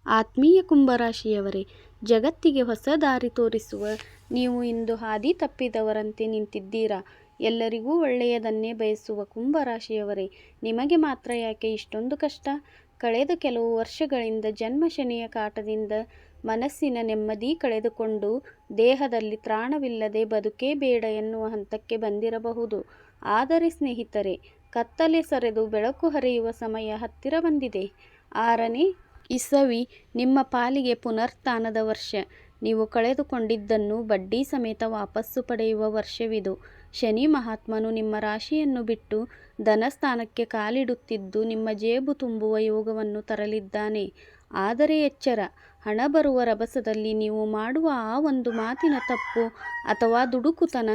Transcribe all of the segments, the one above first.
ಆತ್ಮೀಯ ಕುಂಭರಾಶಿಯವರೇ, ಜಗತ್ತಿಗೆ ಹೊಸ ದಾರಿ ತೋರಿಸುವ ನೀವು ಇಂದು ಹಾದಿ ತಪ್ಪಿದವರಂತೆ ನಿಂತಿದ್ದೀರಾ. ಎಲ್ಲರಿಗೂ ಒಳ್ಳೆಯದನ್ನೇ ಬಯಸುವ ಕುಂಭರಾಶಿಯವರೇ, ನಿಮಗೆ ಮಾತ್ರ ಯಾಕೆ ಇಷ್ಟೊಂದು ಕಷ್ಟ? ಕಳೆದ ಕೆಲವು ವರ್ಷಗಳಿಂದ ಜನ್ಮ ಶನಿಯ ಕಾಟದಿಂದ ಮನಸ್ಸಿನ ನೆಮ್ಮದಿ ಕಳೆದುಕೊಂಡು ದೇಹದಲ್ಲಿ ತ್ರಾಣವಿಲ್ಲದೆ ಬದುಕೇ ಬೇಡ ಎನ್ನುವ ಹಂತಕ್ಕೆ ಬಂದಿರಬಹುದು. ಆದರೆ ಸ್ನೇಹಿತರೆ, ಕತ್ತಲೆ ಸರಿದು ಬೆಳಕು ಹರಿಯುವ ಸಮಯ ಹತ್ತಿರ ಬಂದಿದೆ. 6ನೇ ಇಸವಿ ನಿಮ್ಮ ಪಾಲಿಗೆ ಪುನರುತ್ಥಾನದ ವರ್ಷ. ನೀವು ಕಳೆದುಕೊಂಡಿದ್ದನ್ನು ಬಡ್ಡಿ ಸಮೇತ ವಾಪಸ್ಸು ಪಡೆಯುವ ವರ್ಷವಿದು. ಶನಿ ಮಹಾತ್ಮನು ನಿಮ್ಮ ರಾಶಿಯನ್ನು ಬಿಟ್ಟು ಧನಸ್ಥಾನಕ್ಕೆ ಕಾಲಿಡುತ್ತಿದ್ದು ನಿಮ್ಮ ಜೇಬು ತುಂಬುವ ಯೋಗವನ್ನು ತರಲಿದ್ದಾನೆ. ಆದರೆ ಎಚ್ಚರ, ಹಣ ಬರುವ ರಭಸದಲ್ಲಿ ನೀವು ಮಾಡುವ ಆ ಒಂದು ಮಾತಿನ ತಪ್ಪು ಅಥವಾ ದುಡುಕುತನ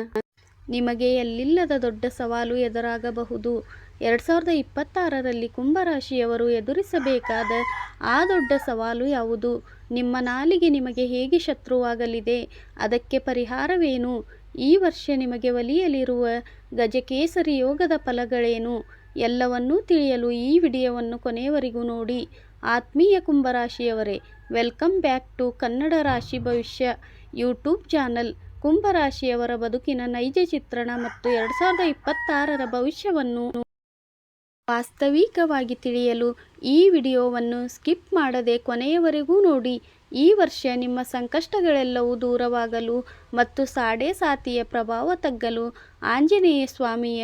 ನಿಮಗೆ ಎಲ್ಲಿಲ್ಲದ ದೊಡ್ಡ ಸವಾಲು ಎದುರಾಗಬಹುದು. 2026ರಲ್ಲಿ ಕುಂಭರಾಶಿಯವರು ಎದುರಿಸಬೇಕಾದ ಆ ದೊಡ್ಡ ಸವಾಲು ಯಾವುದು? ನಿಮ್ಮ ನಾಲಿಗೆ ನಿಮಗೆ ಹೇಗೆ ಶತ್ರುವಾಗಲಿದೆ? ಅದಕ್ಕೆ ಪರಿಹಾರವೇನು? ಈ ವರ್ಷ ನಿಮಗೆ ಒಲಿಯಲಿರುವ ಗಜಕೇಸರಿ ಯೋಗದ ಫಲಗಳೇನು? ಎಲ್ಲವನ್ನೂ ತಿಳಿಯಲು ಈ ವಿಡಿಯೋವನ್ನು ಕೊನೆಯವರೆಗೂ ನೋಡಿ. ಆತ್ಮೀಯ ಕುಂಭರಾಶಿಯವರೇ, ವೆಲ್ಕಮ್ ಬ್ಯಾಕ್ ಟು ಕನ್ನಡ ರಾಶಿ ಭವಿಷ್ಯ ಯೂಟ್ಯೂಬ್ ಚಾನಲ್. ಕುಂಭರಾಶಿಯವರ ಬದುಕಿನ ನೈಜ ಚಿತ್ರಣ ಮತ್ತು 2026ರ ಭವಿಷ್ಯವನ್ನು ವಾಸ್ತವಿಕವಾಗಿ ತಿಳಿಯಲು ಈ ವಿಡಿಯೋವನ್ನು ಸ್ಕಿಪ್ ಮಾಡದೆ ಕೊನೆಯವರೆಗೂ ನೋಡಿ. ಈ ವರ್ಷ ನಿಮ್ಮ ಸಂಕಷ್ಟಗಳೆಲ್ಲವೂ ದೂರವಾಗಲು ಮತ್ತು ಸಾಡೆ ಸಾತಿಯ ಪ್ರಭಾವ ತಗ್ಗಲು ಆಂಜನೇಯ ಸ್ವಾಮಿಯ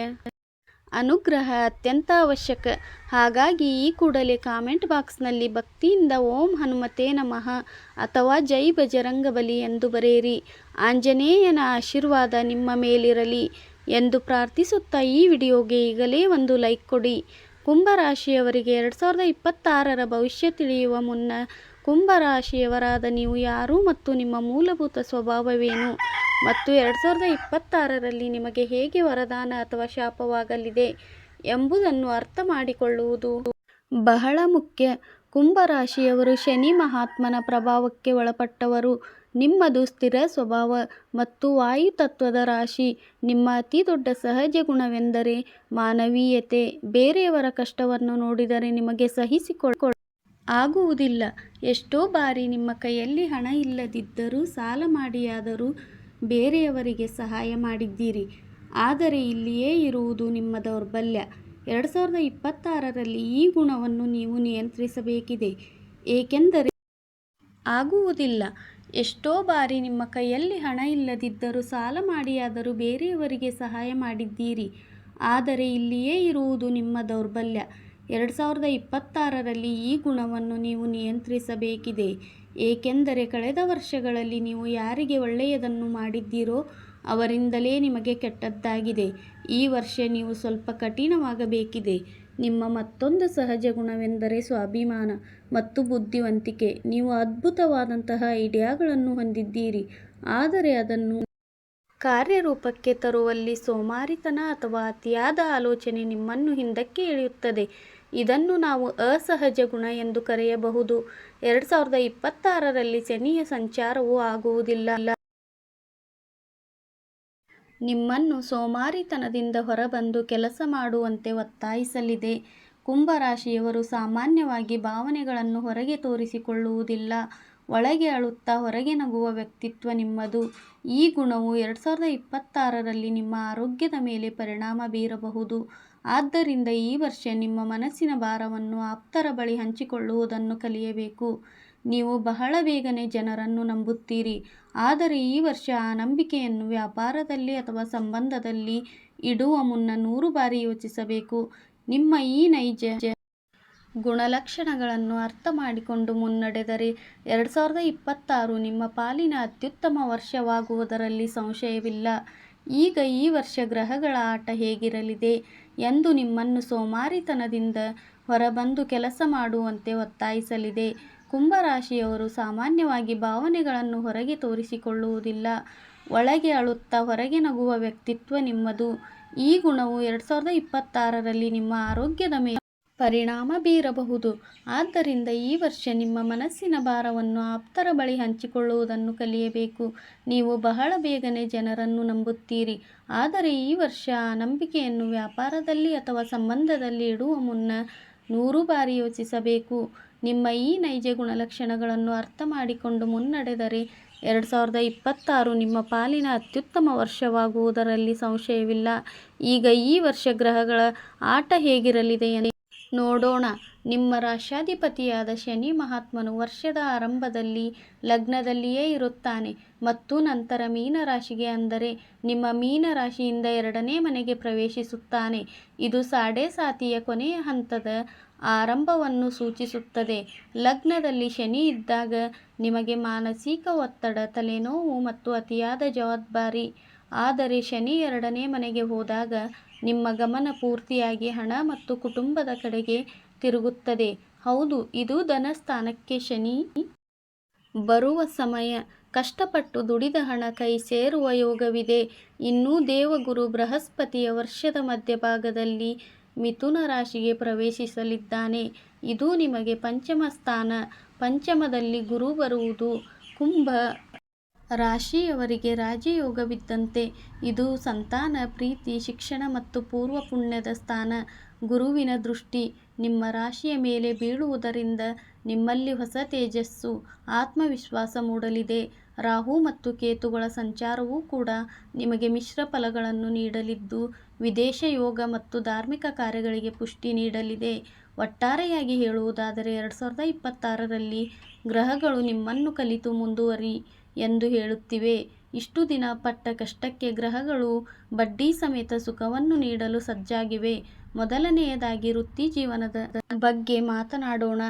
ಅನುಗ್ರಹ ಅತ್ಯಂತ ಅವಶ್ಯಕ. ಹಾಗಾಗಿ ಈ ಕೂಡಲೇ ಕಾಮೆಂಟ್ ಬಾಕ್ಸ್ನಲ್ಲಿ ಭಕ್ತಿಯಿಂದ ಓಂ ಹನುಮತೆ ನಮಃ ಅಥವಾ ಜೈ ಬಜರಂಗಬಲಿ ಎಂದು ಬರೆಯಿರಿ. ಆಂಜನೇಯನ ಆಶೀರ್ವಾದ ನಿಮ್ಮ ಮೇಲಿರಲಿ ಎಂದು ಪ್ರಾರ್ಥಿಸುತ್ತಾ ಈ ವಿಡಿಯೋಗೆ ಈಗಲೇ ಒಂದು ಲೈಕ್ ಕೊಡಿ. ಕುಂಭರಾಶಿಯವರಿಗೆ 2026ರ ಭವಿಷ್ಯ ತಿಳಿಯುವ ಮುನ್ನ ಕುಂಭರಾಶಿಯವರಾದ ನೀವು ಯಾರು ಮತ್ತು ನಿಮ್ಮ ಮೂಲಭೂತ ಸ್ವಭಾವವೇನು ಮತ್ತು 2026ರಲ್ಲಿ ನಿಮಗೆ ಹೇಗೆ ವರದಾನ ಅಥವಾ ಶಾಪವಾಗಲಿದೆ ಎಂಬುದನ್ನು ಅರ್ಥ ಮಾಡಿಕೊಳ್ಳುವುದು ಬಹಳ ಮುಖ್ಯ. ಕುಂಭರಾಶಿಯವರು ಶನಿ ಮಹಾತ್ಮನ ಪ್ರಭಾವಕ್ಕೆ ಒಳಪಟ್ಟವರು. ನಿಮ್ಮದು ಸ್ಥಿರ ಸ್ವಭಾವ ಮತ್ತು ವಾಯುತತ್ವದ ರಾಶಿ. ನಿಮ್ಮ ಅತಿ ದೊಡ್ಡ ಸಹಜ ಗುಣವೆಂದರೆ ಮಾನವೀಯತೆ. ಬೇರೆಯವರ ಕಷ್ಟವನ್ನು ನೋಡಿದರೆ ನಿಮಗೆ ಸಹಿಸಿಕೊಳ್ಳ ಆಗುವುದಿಲ್ಲ. ಎಷ್ಟೋ ಬಾರಿ ನಿಮ್ಮ ಕೈಯಲ್ಲಿ ಹಣ ಇಲ್ಲದಿದ್ದರೂ ಸಾಲ ಮಾಡಿಯಾದರೂ ಬೇರೆಯವರಿಗೆ ಸಹಾಯ ಮಾಡಿದ್ದೀರಿ. ಆದರೆ ಇಲ್ಲಿಯೇ ಇರುವುದು ನಿಮ್ಮ ದೌರ್ಬಲ್ಯ. 2026ರಲ್ಲಿ ಈ ಗುಣವನ್ನು ನೀವು ನಿಯಂತ್ರಿಸಬೇಕಿದೆ. ಏಕೆಂದರೆ ಆಗುವುದಿಲ್ಲ. ಎಷ್ಟೋ ಬಾರಿ ನಿಮ್ಮ ಕೈಯಲ್ಲಿ ಹಣ ಇಲ್ಲದಿದ್ದರೂ ಸಾಲ ಮಾಡಿಯಾದರೂ ಬೇರೆಯವರಿಗೆ ಸಹಾಯ ಮಾಡಿದ್ದೀರಿ. ಆದರೆ ಇಲ್ಲಿಯೇ ಇರುವುದು ನಿಮ್ಮ ದೌರ್ಬಲ್ಯ. 2026ರಲ್ಲಿ ಈ ಗುಣವನ್ನು ನೀವು ನಿಯಂತ್ರಿಸಬೇಕಿದೆ. ಏಕೆಂದರೆ ಕಳೆದ ವರ್ಷಗಳಲ್ಲಿ ನೀವು ಯಾರಿಗೆ ಒಳ್ಳೆಯದನ್ನು ಮಾಡಿದ್ದೀರೋ ಅವರಿಂದಲೇ ನಿಮಗೆ ಕೆಟ್ಟದ್ದಾಗಿದೆ. ಈ ವರ್ಷ ನೀವು ಸ್ವಲ್ಪ ಕಠಿಣವಾಗಬೇಕಿದೆ. ನಿಮ್ಮ ಮತ್ತೊಂದು ಸಹಜ ಗುಣವೆಂದರೆ ಸ್ವಾಭಿಮಾನ ಮತ್ತು ಬುದ್ಧಿವಂತಿಕೆ. ನೀವು ಅದ್ಭುತವಾದಂತಹ ಐಡಿಯಾಗಳನ್ನು ಹೊಂದಿದ್ದೀರಿ. ಆದರೆ ಅದನ್ನು ಕಾರ್ಯರೂಪಕ್ಕೆ ತರುವಲ್ಲಿ ಸೋಮಾರಿತನ ಅಥವಾ ಅತಿಯಾದ ಆಲೋಚನೆ ನಿಮ್ಮನ್ನು ಹಿಂದಕ್ಕೆ ಎಳೆಯುತ್ತದೆ. ಇದನ್ನು ನಾವು ಅಸಹಜ ಗುಣ ಎಂದು ಕರೆಯಬಹುದು. 2026ರಲ್ಲಿ ಶನಿಯ ಸಂಚಾರವೂ ಆಗುವುದಿಲ್ಲ. ನಿಮ್ಮನ್ನು ಸೋಮಾರಿತನದಿಂದ ಹೊರಬಂದು ಕೆಲಸ ಮಾಡುವಂತೆ ಒತ್ತಾಯಿಸಲಿದೆ. ಕುಂಭರಾಶಿಯವರು ಸಾಮಾನ್ಯವಾಗಿ ಭಾವನೆಗಳನ್ನು ಹೊರಗೆ ತೋರಿಸಿಕೊಳ್ಳುವುದಿಲ್ಲ. ಒಳಗೆ ಅಳುತ್ತಾ ಹೊರಗೆ ನಗುವ ವ್ಯಕ್ತಿತ್ವ ನಿಮ್ಮದು. ಈ ಗುಣವು 2026ರಲ್ಲಿ ನಿಮ್ಮ ಆರೋಗ್ಯದ ಮೇಲೆ ಪರಿಣಾಮ ಬೀರಬಹುದು. ಆದ್ದರಿಂದ ಈ ವರ್ಷ ನಿಮ್ಮ ಮನಸ್ಸಿನ ಭಾರವನ್ನು ಆಪ್ತರ ಬಳಿ ಹಂಚಿಕೊಳ್ಳುವುದನ್ನು ಕಲಿಯಬೇಕು. ನೀವು ಬಹಳ ಬೇಗನೆ ಜನರನ್ನು ನಂಬುತ್ತೀರಿ. ಆದರೆ ಈ ವರ್ಷ ಆ ನಂಬಿಕೆಯನ್ನು ವ್ಯಾಪಾರದಲ್ಲಿ ಅಥವಾ ಸಂಬಂಧದಲ್ಲಿ ಇಡುವ ಮುನ್ನ 100 ಬಾರಿ ಯೋಚಿಸಬೇಕು. ನಿಮ್ಮ ಈ ನೈಜ ಗುಣಲಕ್ಷಣಗಳನ್ನು ಅರ್ಥ ಮಾಡಿಕೊಂಡು ಮುನ್ನಡೆದರೆ 2026 ನಿಮ್ಮ ಪಾಲಿನ ಅತ್ಯುತ್ತಮ ವರ್ಷವಾಗುವುದರಲ್ಲಿ ಸಂಶಯವಿಲ್ಲ. ಈಗ ಈ ವರ್ಷ ಗ್ರಹಗಳ ಆಟ ಹೇಗಿರಲಿದೆ ಎಂದು ನಿಮ್ಮನ್ನು ಸೋಮಾರಿತನದಿಂದ ಹೊರಬಂದು ಕೆಲಸ ಮಾಡುವಂತೆ ಒತ್ತಾಯಿಸಲಿದೆ. ಕುಂಭರಾಶಿಯವರು ಸಾಮಾನ್ಯವಾಗಿ ಭಾವನೆಗಳನ್ನು ಹೊರಗೆ ತೋರಿಸಿಕೊಳ್ಳುವುದಿಲ್ಲ. ಒಳಗೆ ಅಳುತ್ತಾ ಹೊರಗೆ ನಗುವ ವ್ಯಕ್ತಿತ್ವ ನಿಮ್ಮದು. ಈ ಗುಣವು 2026ರಲ್ಲಿ ನಿಮ್ಮ ಆರೋಗ್ಯದ ಮೇಲೆ ಪರಿಣಾಮ ಬೀರಬಹುದು. ಆದ್ದರಿಂದ ಈ ವರ್ಷ ನಿಮ್ಮ ಮನಸ್ಸಿನ ಭಾರವನ್ನು ಆಪ್ತರ ಬಳಿ ಹಂಚಿಕೊಳ್ಳುವುದನ್ನು ಕಲಿಯಬೇಕು. ನೀವು ಬಹಳ ಬೇಗನೆ ಜನರನ್ನು ನಂಬುತ್ತೀರಿ. ಆದರೆ ಈ ವರ್ಷ ಆ ನಂಬಿಕೆಯನ್ನು ವ್ಯಾಪಾರದಲ್ಲಿ ಅಥವಾ ಸಂಬಂಧದಲ್ಲಿ ಇಡುವ ಮುನ್ನ 100 ಬಾರಿ ಯೋಚಿಸಬೇಕು. ನಿಮ್ಮ ಈ ನೈಜ ಗುಣಲಕ್ಷಣಗಳನ್ನು ಅರ್ಥ ಮಾಡಿಕೊಂಡು ಮುನ್ನಡೆದರೆ 2026 ನಿಮ್ಮ ಪಾಲಿನ ಅತ್ಯುತ್ತಮ ವರ್ಷವಾಗುವುದರಲ್ಲಿ ಸಂಶಯವಿಲ್ಲ. ಈಗ ಈ ವರ್ಷ ಗ್ರಹಗಳ ಆಟ ಹೇಗಿರಲಿದೆ ಎಂದು ನೋಡೋಣ. ನಿಮ್ಮ ರಾಶ್ಯಾಧಿಪತಿಯಾದ ಶನಿ ಮಹಾತ್ಮನು ವರ್ಷದ ಆರಂಭದಲ್ಲಿ ಲಗ್ನದಲ್ಲಿಯೇ ಇರುತ್ತಾನೆ ಮತ್ತು ನಂತರ ಮೀನರಾಶಿಗೆ, ಅಂದರೆ ನಿಮ್ಮ ಮೀನರಾಶಿಯಿಂದ 2ನೇ ಮನೆಗೆ ಪ್ರವೇಶಿಸುತ್ತಾನೆ. ಇದು ಸಾಡೆ ಸಾತಿಯ ಕೊನೆಯ ಹಂತದ ಆರಂಭವನ್ನು ಸೂಚಿಸುತ್ತದೆ. ಲಗ್ನದಲ್ಲಿ ಶನಿ ಇದ್ದಾಗ ನಿಮಗೆ ಮಾನಸಿಕ ಒತ್ತಡ, ತಲೆನೋವು ಮತ್ತು ಅತಿಯಾದ ಜವಾಬ್ದಾರಿ. ಆದರೆ ಶನಿ 2ನೇ ಮನೆಗೆ ಹೋದಾಗ ನಿಮ್ಮ ಗಮನ ಪೂರ್ತಿಯಾಗಿ ಹಣ ಮತ್ತು ಕುಟುಂಬದ ಕಡೆಗೆ ತಿರುಗುತ್ತದೆ. ಹೌದು, ಇದು ಧನಸ್ಥಾನಕ್ಕೆ ಶನಿ ಬರುವ ಸಮಯ. ಕಷ್ಟಪಟ್ಟು ದುಡಿದ ಹಣ ಕೈ ಸೇರುವ ಯೋಗವಿದೆ. ಇನ್ನು ದೇವಗುರು ಬೃಹಸ್ಪತಿಯ ವರ್ಷದ ಮಧ್ಯಭಾಗದಲ್ಲಿ ಮಿಥುನ ರಾಶಿಗೆ ಪ್ರವೇಶಿಸಲಿದ್ದಾನೆ. ಇದು ನಿಮಗೆ ಪಂಚಮ ಸ್ಥಾನ. ಪಂಚಮದಲ್ಲಿ ಗುರು ಬರುವುದು ಕುಂಭ ರಾಶಿಯವರಿಗೆ ರಾಜಯೋಗವಿದ್ದಂತೆ. ಇದು ಸಂತಾನ, ಪ್ರೀತಿ, ಶಿಕ್ಷಣ ಮತ್ತು ಪೂರ್ವ ಪುಣ್ಯದ ಸ್ಥಾನ. ಗುರುವಿನ ದೃಷ್ಟಿ ನಿಮ್ಮ ರಾಶಿಯ ಮೇಲೆ ಬೀಳುವುದರಿಂದ ನಿಮ್ಮಲ್ಲಿ ಹೊಸ ತೇಜಸ್ಸು, ಆತ್ಮವಿಶ್ವಾಸ ಮೂಡಲಿದೆ. ರಾಹು ಮತ್ತು ಕೇತುಗಳ ಸಂಚಾರವೂ ಕೂಡ ನಿಮಗೆ ಮಿಶ್ರ ಫಲಗಳನ್ನು ನೀಡಲಿದ್ದು, ವಿದೇಶ ಯೋಗ ಮತ್ತು ಧಾರ್ಮಿಕ ಕಾರ್ಯಗಳಿಗೆ ಪುಷ್ಟಿ ನೀಡಲಿದೆ. ಒಟ್ಟಾರೆಯಾಗಿ ಹೇಳುವುದಾದರೆ 2026ರಲ್ಲಿ ಗ್ರಹಗಳು ನಿಮ್ಮನ್ನು ಕಲಿತು ಮುಂದುವರಿ ಎಂದು ಹೇಳುತ್ತಿವೆ. ಇಷ್ಟು ದಿನ ಪಟ್ಟ ಕಷ್ಟಕ್ಕೆ ಗ್ರಹಗಳು ಬಡ್ಡಿ ಸಮೇತ ಸುಖವನ್ನು ನೀಡಲು ಸಜ್ಜಾಗಿವೆ. ಮೊದಲನೆಯದಾಗಿ ವೃತ್ತಿ ಜೀವನದ ಬಗ್ಗೆ ಮಾತನಾಡೋಣ.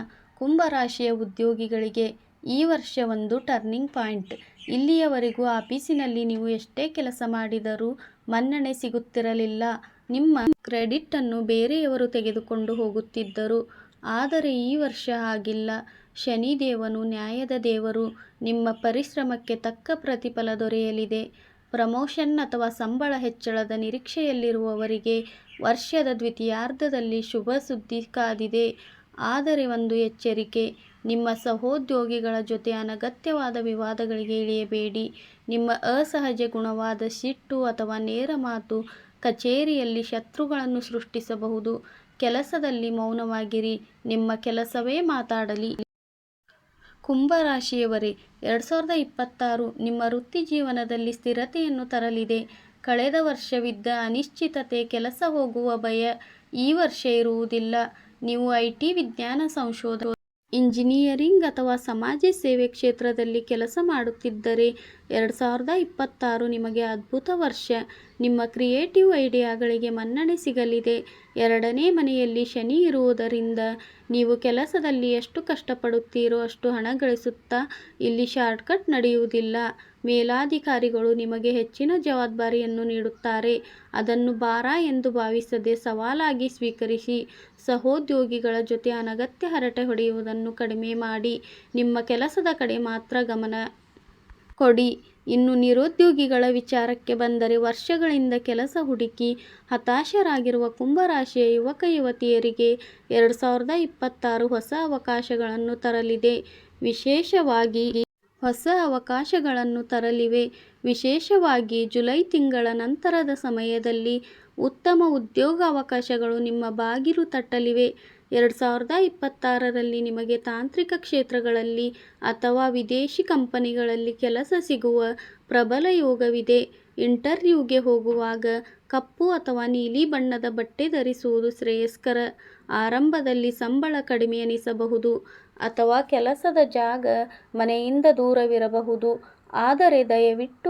ಕುಂಭರಾಶಿಯ ಉದ್ಯೋಗಿಗಳಿಗೆ ಈ ವರ್ಷ ಒಂದು ಟರ್ನಿಂಗ್ ಪಾಯಿಂಟ್. ಇಲ್ಲಿಯವರೆಗೂ ಆಫೀಸಿನಲ್ಲಿ ನೀವು ಎಷ್ಟೇ ಕೆಲಸ ಮಾಡಿದರೂ ಮನ್ನಣೆ ಸಿಗುತ್ತಿರಲಿಲ್ಲ. ನಿಮ್ಮ ಕ್ರೆಡಿಟ್ ಅನ್ನು ಬೇರೆಯವರು ತೆಗೆದುಕೊಂಡು ಹೋಗುತ್ತಿದ್ದರು. ಆದರೆ ಈ ವರ್ಷ ಹಾಗಿಲ್ಲ. ಶನಿದೇವನು ನ್ಯಾಯದ ದೇವರು. ನಿಮ್ಮ ಪರಿಶ್ರಮಕ್ಕೆ ತಕ್ಕ ಪ್ರತಿಫಲ ದೊರೆಯಲಿದೆ. ಪ್ರಮೋಷನ್ ಅಥವಾ ಸಂಬಳ ಹೆಚ್ಚಳದ ನಿರೀಕ್ಷೆಯಲ್ಲಿರುವವರಿಗೆ ವರ್ಷದ ದ್ವಿತೀಯಾರ್ಧದಲ್ಲಿ ಶುಭ ಸುದ್ದಿ ಕಾದಿದೆ. ಆದರೆ ಒಂದು ಎಚ್ಚರಿಕೆ, ನಿಮ್ಮ ಸಹೋದ್ಯೋಗಿಗಳ ಜೊತೆ ಅನಗತ್ಯವಾದ ವಿವಾದಗಳಿಗೆ ಇಳಿಯಬೇಡಿ. ನಿಮ್ಮ ಅಸಹಜ ಗುಣವಾದ ಸಿಟ್ಟು ಅಥವಾ ನೇರ ಮಾತು ಕಚೇರಿಯಲ್ಲಿ ಶತ್ರುಗಳನ್ನು ಸೃಷ್ಟಿಸಬಹುದು. ಕೆಲಸದಲ್ಲಿ ಮೌನವಾಗಿರಿ, ನಿಮ್ಮ ಕೆಲಸವೇ ಮಾತಾಡಲಿ. ಕುಂಭರಾಶಿಯವರೇ, 2026 ನಿಮ್ಮ ವೃತ್ತಿ ಜೀವನದಲ್ಲಿ ಸ್ಥಿರತೆಯನ್ನು ತರಲಿದೆ. ಕಳೆದ ವರ್ಷವಿದ್ದ ಅನಿಶ್ಚಿತತೆ, ಕೆಲಸ ಹೋಗುವ ಭಯ ಈ ವರ್ಷ ಇರುವುದಿಲ್ಲ. ನೀವು IT, ವಿಜ್ಞಾನ ಸಂಶೋಧನೆ, ಇಂಜಿನಿಯರಿಂಗ್ ಅಥವಾ ಸಮಾಜ ಸೇವೆ ಕ್ಷೇತ್ರದಲ್ಲಿ ಕೆಲಸ ಮಾಡುತ್ತಿದ್ದರೆ 2026 ನಿಮಗೆ ಅದ್ಭುತ ವರ್ಷ. ನಿಮ್ಮ ಕ್ರಿಯೇಟಿವ್ ಐಡಿಯಾಗಳಿಗೆ ಮನ್ನಣೆ ಸಿಗಲಿದೆ. 2ನೇ ಮನೆಯಲ್ಲಿ ಶನಿ ಇರುವುದರಿಂದ ನೀವು ಕೆಲಸದಲ್ಲಿ ಎಷ್ಟು ಕಷ್ಟಪಡುತ್ತೀರೋ ಅಷ್ಟು ಹಣ ಗಳಿಸುತ್ತಾ ಇಲ್ಲಿ ಶಾರ್ಟ್ಕಟ್ ನಡೆಯುವುದಿಲ್ಲ. ಮೇಲಾಧಿಕಾರಿಗಳು ನಿಮಗೆ ಹೆಚ್ಚಿನ ಜವಾಬ್ದಾರಿಯನ್ನು ನೀಡುತ್ತಾರೆ. ಅದನ್ನು ಭಾರ ಎಂದು ಭಾವಿಸದೆ ಸವಾಲಾಗಿ ಸ್ವೀಕರಿಸಿ. ಸಹೋದ್ಯೋಗಿಗಳ ಜೊತೆ ಅನಗತ್ಯ ಹರಟೆ ಹೊಡೆಯುವುದನ್ನು ಕಡಿಮೆ ಮಾಡಿ ನಿಮ್ಮ ಕೆಲಸದ ಕಡೆ ಮಾತ್ರ ಗಮನ ಕೊಡಿ. ಇನ್ನು ನಿರುದ್ಯೋಗಿಗಳ ವಿಚಾರಕ್ಕೆ ಬಂದರೆ, ವರ್ಷಗಳಿಂದ ಕೆಲಸ ಹುಡುಕಿ ಹತಾಶರಾಗಿರುವ ಕುಂಭರಾಶಿಯ ಯುವಕ ಯುವತಿಯರಿಗೆ 2026 ಹೊಸ ಅವಕಾಶಗಳನ್ನು ತರಲಿದೆ. ವಿಶೇಷವಾಗಿ ಜುಲೈ ತಿಂಗಳ ನಂತರದ ಸಮಯದಲ್ಲಿ ಉತ್ತಮ ಉದ್ಯೋಗ ಅವಕಾಶಗಳು ನಿಮ್ಮ ಬಾಗಿಲು ತಟ್ಟಲಿವೆ. 2026ರಲ್ಲಿ ನಿಮಗೆ ತಾಂತ್ರಿಕ ಕ್ಷೇತ್ರಗಳಲ್ಲಿ ಅಥವಾ ವಿದೇಶಿ ಕಂಪನಿಗಳಲ್ಲಿ ಕೆಲಸ ಸಿಗುವ ಪ್ರಬಲ ಯೋಗವಿದೆ. ಇಂಟರ್ವ್ಯೂಗೆ ಹೋಗುವಾಗ ಕಪ್ಪು ಅಥವಾ ನೀಲಿ ಬಣ್ಣದ ಬಟ್ಟೆ ಧರಿಸುವುದು ಶ್ರೇಯಸ್ಕರ. ಆರಂಭದಲ್ಲಿ ಸಂಬಳ ಕಡಿಮೆ ಅನಿಸಬಹುದು ಅಥವಾ ಕೆಲಸದ ಜಾಗ ಮನೆಯಿಂದ ದೂರವಿರಬಹುದು. ಆದರೆ ದಯವಿಟ್ಟು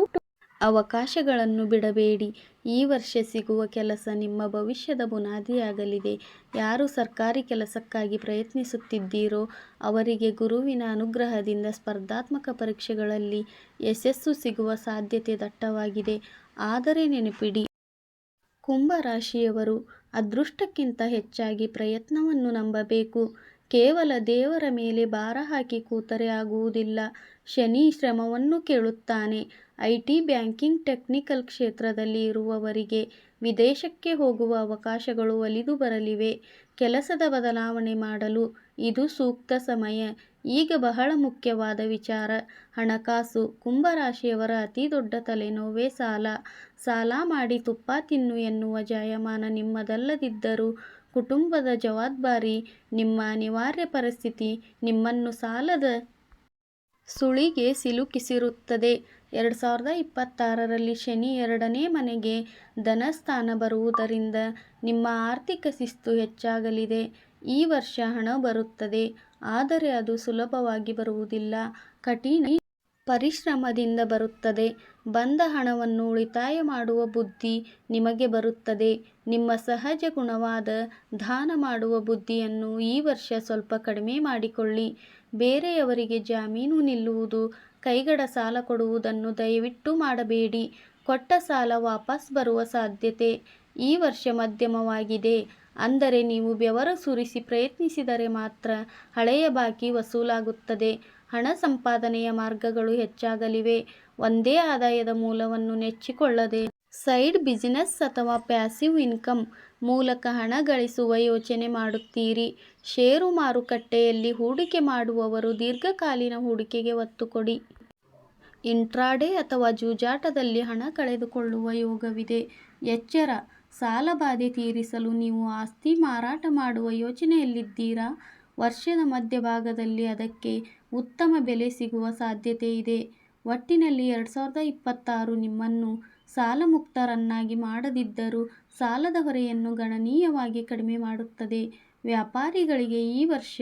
ಅವಕಾಶಗಳನ್ನು ಬಿಡಬೇಡಿ. ಈ ವರ್ಷ ಸಿಗುವ ಕೆಲಸ ನಿಮ್ಮ ಭವಿಷ್ಯದ ಬುನಾದಿಯಾಗಲಿದೆ. ಯಾರು ಸರ್ಕಾರಿ ಕೆಲಸಕ್ಕಾಗಿ ಪ್ರಯತ್ನಿಸುತ್ತಿದ್ದೀರೋ ಅವರಿಗೆ ಗುರುವಿನ ಅನುಗ್ರಹದಿಂದ ಸ್ಪರ್ಧಾತ್ಮಕ ಪರೀಕ್ಷೆಗಳಲ್ಲಿ ಯಶಸ್ಸು ಸಿಗುವ ಸಾಧ್ಯತೆ ದಟ್ಟವಾಗಿದೆ. ಆದರೆ ನೆನಪಿಡಿ, ಕುಂಭರಾಶಿಯವರು ಅದೃಷ್ಟಕ್ಕಿಂತ ಹೆಚ್ಚಾಗಿ ಪ್ರಯತ್ನವನ್ನು ನಂಬಬೇಕು. ಕೇವಲ ದೇವರ ಮೇಲೆ ಭಾರ ಹಾಕಿ ಕೂತರೆ ಆಗುವುದಿಲ್ಲ. ಶನಿ ಶ್ರಮವನ್ನು ಕೇಳುತ್ತಾನೆ. IT, ಬ್ಯಾಂಕಿಂಗ್, ಟೆಕ್ನಿಕಲ್ ಕ್ಷೇತ್ರದಲ್ಲಿ ಇರುವವರಿಗೆ ವಿದೇಶಕ್ಕೆ ಹೋಗುವ ಅವಕಾಶಗಳು ಒಲಿದು ಬರಲಿವೆ. ಕೆಲಸದ ಬದಲಾವಣೆ ಮಾಡಲು ಇದು ಸೂಕ್ತ ಸಮಯ. ಈಗ ಬಹಳ ಮುಖ್ಯವಾದ ವಿಚಾರ, ಹಣಕಾಸು. ಕುಂಭರಾಶಿಯವರ ಅತಿ ದೊಡ್ಡ ತಲೆನೋವೇ ಸಾಲ. ಸಾಲ ಮಾಡಿ ತುಪ್ಪ ತಿನ್ನು ಎನ್ನುವ ಜಾಯಮಾನ ನಿಮ್ಮದಲ್ಲದಿದ್ದರೂ ಕುಟುಂಬದ ಜವಾಬ್ದಾರಿ, ನಿಮ್ಮ ಅನಿವಾರ್ಯ ಪರಿಸ್ಥಿತಿ ನಿಮ್ಮನ್ನು ಸಾಲದ ಸುಳಿಗೆ ಸಿಲುಕಿಸಿರುತ್ತದೆ. 2026ರಲ್ಲಿ ಶನಿ 2ನೇ ಮನೆಗೆ ಧನಸ್ಥಾನ ಬರುವುದರಿಂದ ನಿಮ್ಮ ಆರ್ಥಿಕ ಶಿಸ್ತು ಹೆಚ್ಚಾಗಲಿದೆ. ಈ ವರ್ಷ ಹಣ ಬರುತ್ತದೆ, ಆದರೆ ಅದು ಸುಲಭವಾಗಿ ಬರುವುದಿಲ್ಲ. ಕಠಿಣ ಪರಿಶ್ರಮದಿಂದ ಬರುತ್ತದೆ. ಬಂದ ಹಣವನ್ನು ಉಳಿತಾಯ ಮಾಡುವ ಬುದ್ಧಿ ನಿಮಗೆ ಬರುತ್ತದೆ. ನಿಮ್ಮ ಸಹಜ ಗುಣವಾದ ದಾನ ಮಾಡುವ ಬುದ್ಧಿಯನ್ನು ಈ ವರ್ಷ ಸ್ವಲ್ಪ ಕಡಿಮೆ ಮಾಡಿಕೊಳ್ಳಿ. ಬೇರೆಯವರಿಗೆ ಜಾಮೀನು ನಿಲ್ಲುವುದು, ಕೈಗಡ ಸಾಲ ಕೊಡುವುದನ್ನು ದಯವಿಟ್ಟು ಮಾಡಬೇಡಿ. ಕೊಟ್ಟ ಸಾಲ ವಾಪಸ್ ಬರುವ ಸಾಧ್ಯತೆ ಈ ವರ್ಷ ಮಧ್ಯಮವಾಗಿದೆ. ಅಂದರೆ ನೀವು ಬೆವರು ಸುರಿಸಿ ಪ್ರಯತ್ನಿಸಿದರೆ ಮಾತ್ರ ಹಳೆಯ ಬಾಕಿ ವಸೂಲಾಗುತ್ತದೆ. ಹಣ ಸಂಪಾದನೆಯ ಮಾರ್ಗಗಳು ಹೆಚ್ಚಾಗಲಿವೆ. ಒಂದೇ ಆದಾಯದ ಮೂಲವನ್ನು ನೆಚ್ಚಿಕೊಳ್ಳದೆ ಸೈಡ್ ಬಿಸಿನೆಸ್ ಅಥವಾ ಪ್ಯಾಸಿವ್ ಇನ್ಕಮ್ ಮೂಲಕ ಹಣ ಗಳಿಸುವ ಯೋಚನೆ ಮಾಡುತ್ತೀರಿ. ಷೇರು ಮಾರುಕಟ್ಟೆಯಲ್ಲಿ ಹೂಡಿಕೆ ಮಾಡುವವರು ದೀರ್ಘಕಾಲೀನ ಹೂಡಿಕೆಗೆ ಒತ್ತು ಕೊಡಿ. ಇಂಟ್ರಾಡೇ ಅಥವಾ ಜೂಜಾಟದಲ್ಲಿ ಹಣ ಕಳೆದುಕೊಳ್ಳುವ ಯೋಗವಿದೆ. ಎಚ್ಚರ, ಸಾಲಬಾಧೆ ತೀರಿಸಲು ನೀವು ಆಸ್ತಿ ಮಾರಾಟ ಮಾಡುವ ಯೋಚನೆಯಲ್ಲಿದ್ದೀರಾ? ವರ್ಷದ ಮಧ್ಯಭಾಗದಲ್ಲಿ ಅದಕ್ಕೆ ಉತ್ತಮ ಬೆಲೆ ಸಿಗುವ ಸಾಧ್ಯತೆ ಇದೆ. ಒಟ್ಟಿನಲ್ಲಿ 2026 ನಿಮ್ಮನ್ನು ಸಾಲಮುಕ್ತರನ್ನಾಗಿ ಮಾಡದಿದ್ದರೂ ಸಾಲದ ಹೊರೆಯನ್ನು ಗಣನೀಯವಾಗಿ ಕಡಿಮೆ ಮಾಡುತ್ತದೆ. ವ್ಯಾಪಾರಿಗಳಿಗೆ ಈ ವರ್ಷ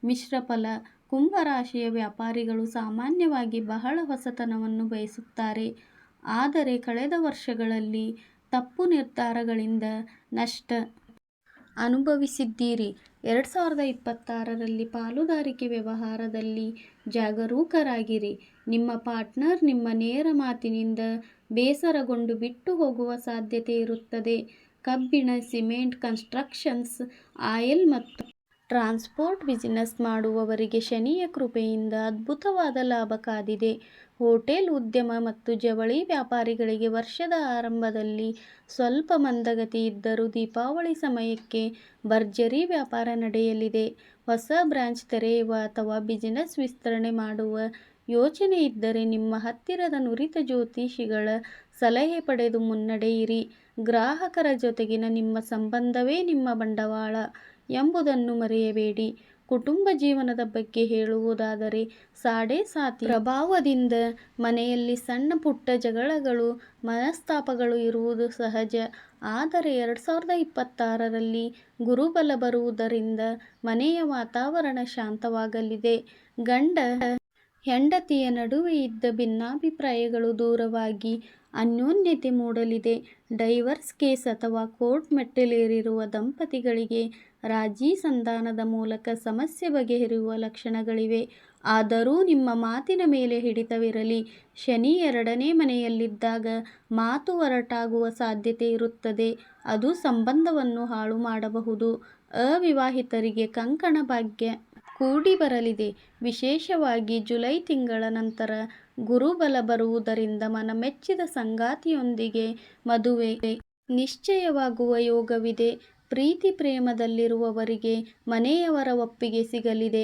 ಮಿಶ್ರ ಫಲ. ಕುಂಭರಾಶಿಯ ವ್ಯಾಪಾರಿಗಳು ಸಾಮಾನ್ಯವಾಗಿ ಬಹಳ ಹೊಸತನವನ್ನು ಬಯಸುತ್ತಾರೆ. ಆದರೆ ಕಳೆದ ವರ್ಷಗಳಲ್ಲಿ ತಪ್ಪು ನಿರ್ಧಾರಗಳಿಂದ ನಷ್ಟ ಅನುಭವಿಸಿದ್ದೀರಿ. 2026ರಲ್ಲಿ ಪಾಲುದಾರಿಕೆ ವ್ಯವಹಾರದಲ್ಲಿ ಜಾಗರೂಕರಾಗಿರಿ. ನಿಮ್ಮ ಪಾರ್ಟ್ನರ್ ನಿಮ್ಮ ನೇರ ಮಾತಿನಿಂದ ಬೇಸರಗೊಂಡು ಬಿಟ್ಟು ಹೋಗುವ ಸಾಧ್ಯತೆ ಇರುತ್ತದೆ. ಕಬ್ಬಿಣ, ಸಿಮೆಂಟ್, ಕನ್ಸ್ಟ್ರಕ್ಷನ್ಸ್, ಆಯಿಲ್ ಮತ್ತು ಟ್ರಾನ್ಸ್ಪೋರ್ಟ್ ಬಿಸಿನೆಸ್ ಮಾಡುವವರಿಗೆ ಶನಿಯ ಕೃಪೆಯಿಂದ ಅದ್ಭುತವಾದ ಲಾಭ ಕಾದಿದೆ. ಹೋಟೆಲ್ ಉದ್ಯಮ ಮತ್ತು ಜವಳಿ ವ್ಯಾಪಾರಿಗಳಿಗೆ ವರ್ಷದ ಆರಂಭದಲ್ಲಿ ಸ್ವಲ್ಪ ಮಂದಗತಿ ಇದ್ದರೂ ದೀಪಾವಳಿ ಸಮಯಕ್ಕೆ ಭರ್ಜರಿ ವ್ಯಾಪಾರ ನಡೆಯಲಿದೆ. ಹೊಸ ಬ್ರಾಂಚ್ ತೆರೆಯುವ ಅಥವಾ ಬಿಸಿನೆಸ್ ವಿಸ್ತರಣೆ ಮಾಡುವ ಯೋಚನೆ ಇದ್ದರೆ ನಿಮ್ಮ ಹತ್ತಿರದ ನುರಿತ ಜ್ಯೋತಿಷಿಗಳ ಸಲಹೆ ಪಡೆದು ಮುನ್ನಡೆಯಿರಿ. ಗ್ರಾಹಕರ ಜೊತೆಗಿನ ನಿಮ್ಮ ಸಂಬಂಧವೇ ನಿಮ್ಮ ಬಂಡವಾಳ ಎಂಬುದನ್ನು ಮರೆಯಬೇಡಿ. ಕುಟುಂಬ ಜೀವನದ ಬಗ್ಗೆ ಹೇಳುವುದಾದರೆ ಸಾಡೆ-ಸಾತಿ ಪ್ರಭಾವದಿಂದ ಮನೆಯಲ್ಲಿ ಸಣ್ಣ ಪುಟ್ಟ ಜಗಳಗಳು, ಮನಸ್ತಾಪಗಳು ಇರುವುದು ಸಹಜ. ಆದರೆ 2026ರಲ್ಲಿ ಗುರುಬಲ ಬರುವುದರಿಂದ ಮನೆಯ ವಾತಾವರಣ ಶಾಂತವಾಗಲಿದೆ. ಗಂಡ ಹೆಂಡತಿಯ ನಡುವೆ ಇದ್ದ ಭಿನ್ನಾಭಿಪ್ರಾಯಗಳು ದೂರವಾಗಿ ಅನ್ಯೋನ್ಯತೆ ಮೂಡಲಿದೆ. ಡೈವರ್ಸ್ ಕೇಸ್ ಅಥವಾ ಕೋರ್ಟ್ ಮೆಟ್ಟಿಲೇರಿರುವ ದಂಪತಿಗಳಿಗೆ ರಾಜಿ ಸಂಧಾನದ ಮೂಲಕ ಸಮಸ್ಯೆ ಬಗೆಹರಿಯುವ ಲಕ್ಷಣಗಳಿವೆ. ಆದರೂ ನಿಮ್ಮ ಮಾತಿನ ಮೇಲೆ ಹಿಡಿತವಿರಲಿ. ಶನಿ 2ನೇ ಮನೆಯಲ್ಲಿದ್ದಾಗ ಮಾತು ಒರಟಾಗುವ ಸಾಧ್ಯತೆ ಇರುತ್ತದೆ. ಅದು ಸಂಬಂಧವನ್ನು ಹಾಳು ಮಾಡಬಹುದು. ಅವಿವಾಹಿತರಿಗೆ ಕಂಕಣ ಭಾಗ್ಯ ಕೂಡಿ ಬರಲಿದೆ. ವಿಶೇಷವಾಗಿ ಜುಲೈ ತಿಂಗಳ ನಂತರ ಗುರುಬಲ ಬರುವುದರಿಂದ ಮನಮೆಚ್ಚಿದ ಸಂಗಾತಿಯೊಂದಿಗೆ ಮದುವೆ ನಿಶ್ಚಯವಾಗುವ ಯೋಗವಿದೆ. ಪ್ರೀತಿ ಪ್ರೇಮದಲ್ಲಿರುವವರಿಗೆ ಮನೆಯವರ ಒಪ್ಪಿಗೆ ಸಿಗಲಿದೆ.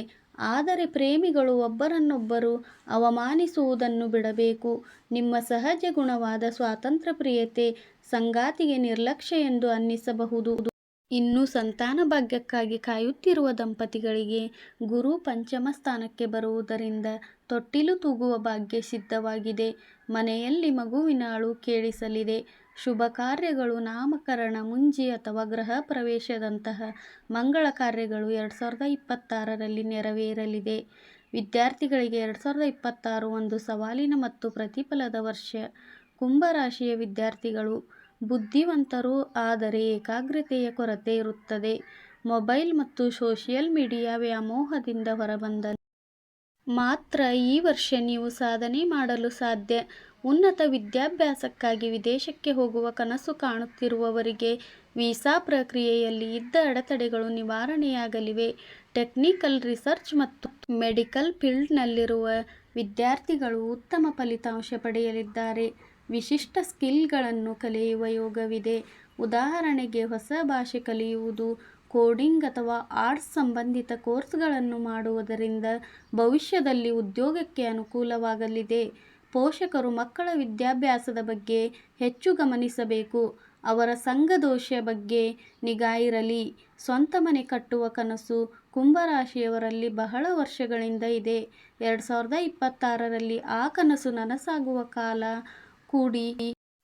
ಆದರೆ ಪ್ರೇಮಿಗಳು ಒಬ್ಬರನ್ನೊಬ್ಬರು ಅವಮಾನಿಸುವುದನ್ನು ಬಿಡಬೇಕು. ನಿಮ್ಮ ಸಹಜ ಗುಣವಾದ ಸ್ವಾತಂತ್ರ್ಯ ಪ್ರಿಯತೆ ಸಂಗಾತಿಗೆ ನಿರ್ಲಕ್ಷ್ಯ ಎಂದು ಅನ್ನಿಸಬಹುದು. ಇನ್ನು ಸಂತಾನ ಭಾಗ್ಯಕ್ಕಾಗಿ ಕಾಯುತ್ತಿರುವ ದಂಪತಿಗಳಿಗೆ ಗುರು ಪಂಚಮ ಸ್ಥಾನಕ್ಕೆ ಬರುವುದರಿಂದ ತೊಟ್ಟಿಲು ತೂಗುವ ಭಾಗ್ಯ ಸಿದ್ಧವಾಗಿದೆ. ಮನೆಯಲ್ಲಿ ಮಗುವಿನ ಅಳು ಕೇಳಿಸಲಿದೆ. ಶುಭ ಕಾರ್ಯಗಳು, ನಾಮಕರಣ, ಮುಂಜಿ ಅಥವಾ ಗೃಹ ಪ್ರವೇಶದಂತಹ ಮಂಗಳ ಕಾರ್ಯಗಳು 2026ರಲ್ಲಿ ನೆರವೇರಲಿದೆ. ವಿದ್ಯಾರ್ಥಿಗಳಿಗೆ 2026 ಒಂದು ಸವಾಲಿನ ಮತ್ತು ಪ್ರತಿಫಲದ ವರ್ಷ. ಕುಂಭರಾಶಿಯ ವಿದ್ಯಾರ್ಥಿಗಳು ಬುದ್ಧಿವಂತರು, ಆದರೆ ಏಕಾಗ್ರತೆಯ ಕೊರತೆ ಇರುತ್ತದೆ. ಮೊಬೈಲ್ ಮತ್ತು ಸೋಷಿಯಲ್ ಮೀಡಿಯಾ ವ್ಯಾಮೋಹದಿಂದ ಹೊರಬಂದಲ್ಲಿ ಮಾತ್ರ ಈ ವರ್ಷ ನೀವು ಸಾಧನೆ ಮಾಡಲು ಸಾಧ್ಯ. ಉನ್ನತ ವಿದ್ಯಾಭ್ಯಾಸಕ್ಕಾಗಿ ವಿದೇಶಕ್ಕೆ ಹೋಗುವ ಕನಸು ಕಾಣುತ್ತಿರುವವರಿಗೆ ವೀಸಾ ಪ್ರಕ್ರಿಯೆಯಲ್ಲಿ ಇದ್ದ ಅಡೆತಡೆಗಳು ನಿವಾರಣೆಯಾಗಲಿವೆ. ಟೆಕ್ನಿಕಲ್, ರಿಸರ್ಚ್ ಮತ್ತು ಮೆಡಿಕಲ್ ಫೀಲ್ಡ್ನಲ್ಲಿರುವ ವಿದ್ಯಾರ್ಥಿಗಳು ಉತ್ತಮ ಫಲಿತಾಂಶ ಪಡೆಯಲಿದ್ದಾರೆ. ವಿಶಿಷ್ಟ ಸ್ಕಿಲ್ಗಳನ್ನು ಕಲಿಯುವ ಯೋಗವಿದೆ. ಉದಾಹರಣೆಗೆ ಹೊಸ ಭಾಷೆ ಕಲಿಯುವುದು, ಕೋಡಿಂಗ್ ಅಥವಾ ಆರ್ಟ್ಸ್ ಸಂಬಂಧಿತ ಕೋರ್ಸ್ಗಳನ್ನು ಮಾಡುವುದರಿಂದ ಭವಿಷ್ಯದಲ್ಲಿ ಉದ್ಯೋಗಕ್ಕೆ ಅನುಕೂಲವಾಗಲಿದೆ. ಪೋಷಕರು ಮಕ್ಕಳ ವಿದ್ಯಾಭ್ಯಾಸದ ಬಗ್ಗೆ ಹೆಚ್ಚು ಗಮನಿಸಬೇಕು. ಅವರ ಸಂಘದೋಷ ಬಗ್ಗೆ ನಿಗಾ ಇರಲಿ. ಸ್ವಂತ ಮನೆ ಕಟ್ಟುವ ಕನಸು ಕುಂಭರಾಶಿಯವರಲ್ಲಿ ಬಹಳ ವರ್ಷಗಳಿಂದ ಇದೆ. 2026ರಲ್ಲಿ ಆ ಕನಸು ನನಸಾಗುವ ಕಾಲ ಕೂಡಿ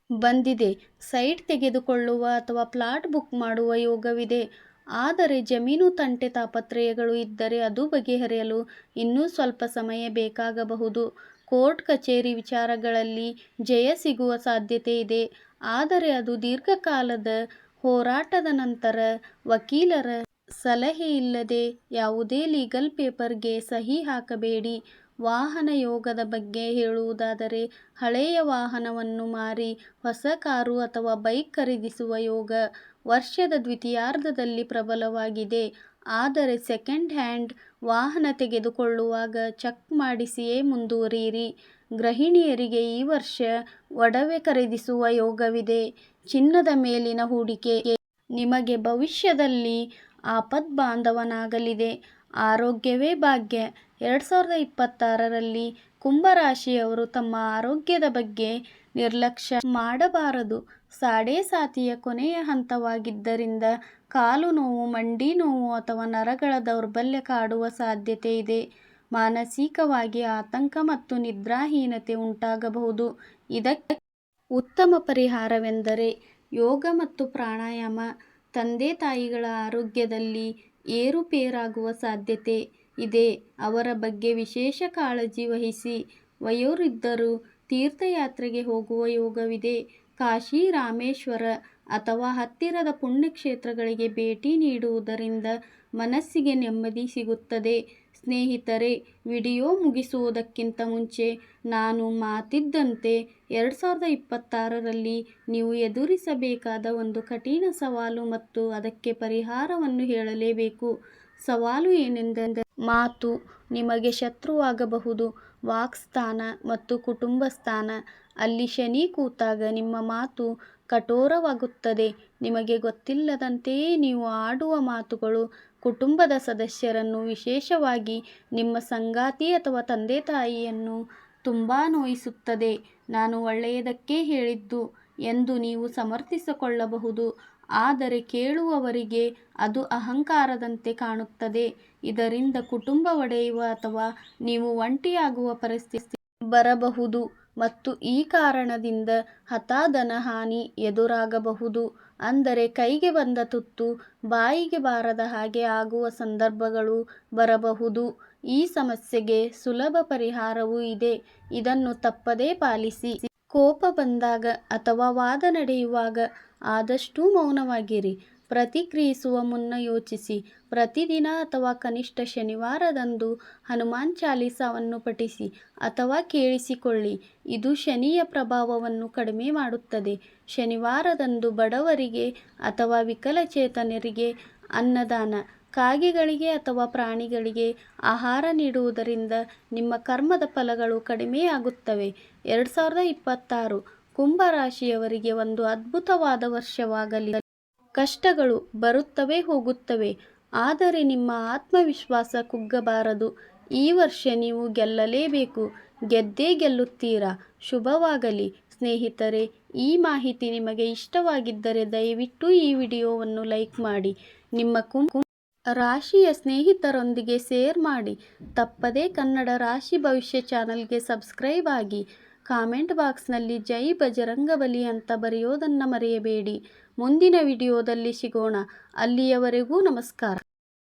ಬಂದಿದೆ. ಸೈಟ್ ತೆಗೆದುಕೊಳ್ಳುವ ಅಥವಾ ಪ್ಲಾಟ್ ಬುಕ್ ಮಾಡುವ ಯೋಗವಿದೆ. ಆದರೆ ಜಮೀನು ತಂಟೆ ತಾಪತ್ರಯಗಳು ಇದ್ದರೆ ಅದು ಬಗೆಹರಿಯಲು ಇನ್ನೂ ಸ್ವಲ್ಪ ಸಮಯ ಬೇಕಾಗಬಹುದು. ಕೋರ್ಟ್ ಕಚೇರಿ ವಿಚಾರಗಳಲ್ಲಿ ಜಯ ಸಿಗುವ ಸಾಧ್ಯತೆ ಇದೆ. ಆದರೆ ಅದು ದೀರ್ಘಕಾಲದ ಹೋರಾಟದ ನಂತರ. ವಕೀಲರ ಸಲಹೆ ಇಲ್ಲದೆ ಯಾವುದೇ ಲೀಗಲ್ ಪೇಪರ್ಗೆ ಸಹಿ ಹಾಕಬೇಡಿ. ವಾಹನ ಯೋಗದ ಬಗ್ಗೆ ಹೇಳುವುದಾದರೆ ಹಳೆಯ ವಾಹನವನ್ನು ಮಾರಿ ಹೊಸ ಕಾರು ಅಥವಾ ಬೈಕ್ ಖರೀದಿಸುವ ಯೋಗ ವರ್ಷದ ದ್ವಿತೀಯಾರ್ಧದಲ್ಲಿ ಪ್ರಬಲವಾಗಿದೆ. ಆದರೆ ಸೆಕೆಂಡ್ ಹ್ಯಾಂಡ್ ವಾಹನ ತೆಗೆದುಕೊಳ್ಳುವಾಗ ಚೆಕ್ ಮಾಡಿಸಿಯೇ ಮುಂದುವರಿಯಿರಿ. ಗೃಹಿಣಿಯರಿಗೆ ಈ ವರ್ಷ ಒಡವೆ ಖರೀದಿಸುವ ಯೋಗವಿದೆ. ಚಿನ್ನದ ಮೇಲಿನ ಹೂಡಿಕೆ ನಿಮಗೆ ಭವಿಷ್ಯದಲ್ಲಿ ಆಪದ್ಬಾಂಧವನಾಗಲಿದೆ. ಆರೋಗ್ಯವೇ ಭಾಗ್ಯ. 2026ರಲ್ಲಿ ಕುಂಭರಾಶಿಯವರು ತಮ್ಮ ಆರೋಗ್ಯದ ಬಗ್ಗೆ ನಿರ್ಲಕ್ಷ್ಯ ಮಾಡಬಾರದು. ಸಾಡೆಸಾತಿಯ ಕೊನೆಯ ಹಂತವಾಗಿದ್ದರಿಂದ ಕಾಲು ನೋವು, ಮಂಡಿ ನೋವು ಅಥವಾ ನರಗಳ ದೌರ್ಬಲ್ಯ ಕಾಡುವ ಸಾಧ್ಯತೆ ಇದೆ. ಮಾನಸಿಕವಾಗಿ ಆತಂಕ ಮತ್ತು ನಿದ್ರಾಹೀನತೆ ಉಂಟಾಗಬಹುದು. ಇದಕ್ಕೆ ಉತ್ತಮ ಪರಿಹಾರವೆಂದರೆ ಯೋಗ ಮತ್ತು ಪ್ರಾಣಾಯಾಮ. ತಂದೆ ತಾಯಿಗಳ ಆರೋಗ್ಯದಲ್ಲಿ ಏರುಪೇರಾಗುವ ಸಾಧ್ಯತೆ ಇದೆ. ಅವರ ಬಗ್ಗೆ ವಿಶೇಷ ಕಾಳಜಿ ವಹಿಸಿ. ವಯೋವೃದ್ಧರು ತೀರ್ಥಯಾತ್ರೆಗೆ ಹೋಗುವ ಯೋಗವಿದೆ. ಕಾಶಿ, ರಾಮೇಶ್ವರ ಅಥವಾ ಹತ್ತಿರದ ಪುಣ್ಯಕ್ಷೇತ್ರಗಳಿಗೆ ಭೇಟಿ ನೀಡುವುದರಿಂದ ಮನಸ್ಸಿಗೆ ನೆಮ್ಮದಿ ಸಿಗುತ್ತದೆ. ಸ್ನೇಹಿತರೆ, ವಿಡಿಯೋ ಮುಗಿಸುವುದಕ್ಕಿಂತ ಮುಂಚೆ ನಾನು ಮಾತಿದ್ದಂತೆ 2026ರಲ್ಲಿ ನೀವು ಎದುರಿಸಬೇಕಾದ ಒಂದು ಕಠಿಣ ಸವಾಲು ಮತ್ತು ಅದಕ್ಕೆ ಪರಿಹಾರವನ್ನು ಹೇಳಲೇಬೇಕು. ಸವಾಲು ಏನೆಂದರೆ ಮಾತು ನಿಮಗೆ ಶತ್ರುವಾಗಬಹುದು. ವಾಕ್ಸ್ಥಾನ ಮತ್ತು ಕುಟುಂಬ ಸ್ಥಾನ. ಅಲ್ಲಿ ಶನಿ ಕೂತಾಗ ನಿಮ್ಮ ಮಾತು ಕಠೋರವಾಗುತ್ತದೆ. ನಿಮಗೆ ಗೊತ್ತಿಲ್ಲದಂತೆಯೇ ನೀವು ಆಡುವ ಮಾತುಗಳು ಕುಟುಂಬದ ಸದಸ್ಯರನ್ನು, ವಿಶೇಷವಾಗಿ ನಿಮ್ಮ ಸಂಗಾತಿ ಅಥವಾ ತಂದೆ ತಾಯಿಯನ್ನು ತುಂಬಾ ನೋಯಿಸುತ್ತದೆ. ನಾನು ಒಳ್ಳೆಯದಕ್ಕೆ ಹೇಳಿದ್ದು ಎಂದು ನೀವು ಸಮರ್ಥಿಸಿಕೊಳ್ಳಬಹುದು. ಆದರೆ ಕೇಳುವವರಿಗೆ ಅದು ಅಹಂಕಾರದಂತೆ ಕಾಣುತ್ತದೆ. ಇದರಿಂದ ಕುಟುಂಬ ಒಡೆಯುವ ಅಥವಾ ನೀವು ಒಂಟಿಯಾಗುವ ಪರಿಸ್ಥಿತಿ ಬರಬಹುದು ಮತ್ತು ಈ ಕಾರಣದಿಂದ ಹತಾಧನ ಹಾನಿ ಎದುರಾಗಬಹುದು. ಅಂದರೆ ಕೈಗೆ ಬಂದ ತುತ್ತು ಬಾಯಿಗೆ ಬಾರದ ಹಾಗೆ ಆಗುವ ಸಂದರ್ಭಗಳು ಬರಬಹುದು. ಈ ಸಮಸ್ಯೆಗೆ ಸುಲಭ ಪರಿಹಾರವೂ ಇದೆ. ಇದನ್ನು ತಪ್ಪದೇ ಪಾಲಿಸಿ. ಕೋಪ ಬಂದಾಗ ಅಥವಾ ವಾದ ನಡೆಯುವಾಗ ಆದಷ್ಟು ಮೌನವಾಗಿರಿ. ಪ್ರತಿಕ್ರಿಯಿಸುವ ಮುನ್ನ ಯೋಚಿಸಿ. ಪ್ರತಿದಿನ ಅಥವಾ ಕನಿಷ್ಠ ಶನಿವಾರದಂದು ಹನುಮಾನ್ ಚಾಲೀಸವನ್ನು ಪಠಿಸಿ ಅಥವಾ ಕೇಳಿಸಿಕೊಳ್ಳಿ. ಇದು ಶನಿಯ ಪ್ರಭಾವವನ್ನು ಕಡಿಮೆ ಮಾಡುತ್ತದೆ. ಶನಿವಾರದಂದು ಬಡವರಿಗೆ ಅಥವಾ ವಿಕಲಚೇತನರಿಗೆ ಅನ್ನದಾನ, ಕಾಗೆಗಳಿಗೆ ಅಥವಾ ಪ್ರಾಣಿಗಳಿಗೆ ಆಹಾರ ನೀಡುವುದರಿಂದ ನಿಮ್ಮ ಕರ್ಮದ ಫಲಗಳು ಕಡಿಮೆಯಾಗುತ್ತವೆ. 2026 ಕುಂಭರಾಶಿಯವರಿಗೆ ಒಂದು ಅದ್ಭುತವಾದ ವರ್ಷವಾಗಲಿ. ಕಷ್ಟಗಳು ಬರುತ್ತವೆ ಹೋಗುತ್ತವೆ, ಆದರೆ ನಿಮ್ಮ ಆತ್ಮವಿಶ್ವಾಸ ಕುಗ್ಗಬಾರದು. ಈ ವರ್ಷ ನೀವು ಗೆಲ್ಲಲೇಬೇಕು. ಗೆದ್ದೇ ಗೆಲ್ಲುತ್ತೀರಾ. ಶುಭವಾಗಲಿ. ಸ್ನೇಹಿತರೆ, ಈ ಮಾಹಿತಿ ನಿಮಗೆ ಇಷ್ಟವಾಗಿದ್ದರೆ ದಯವಿಟ್ಟು ಈ ವಿಡಿಯೋವನ್ನು ಲೈಕ್ ಮಾಡಿ. ನಿಮ್ಮ ಕುಂಭ ರಾಶಿಯ ಸ್ನೇಹಿತರೊಂದಿಗೆ ಶೇರ್ ಮಾಡಿ. ತಪ್ಪದೇ ಕನ್ನಡ ರಾಶಿ ಭವಿಷ್ಯ ಚಾನಲ್ಗೆ ಸಬ್ಸ್ಕ್ರೈಬ್ ಆಗಿ. ಕಾಮೆಂಟ್ ಬಾಕ್ಸ್ನಲ್ಲಿ ಜೈ ಬಜರಂಗಬಲಿ ಅಂತ ಬರೆಯೋದನ್ನು ಮರೆಯಬೇಡಿ. ಮುಂದಿನ ವಿಡಿಯೋದಲ್ಲಿ ಸಿಗೋಣ. ಅಲ್ಲಿಯವರೆಗೂ ನಮಸ್ಕಾರ.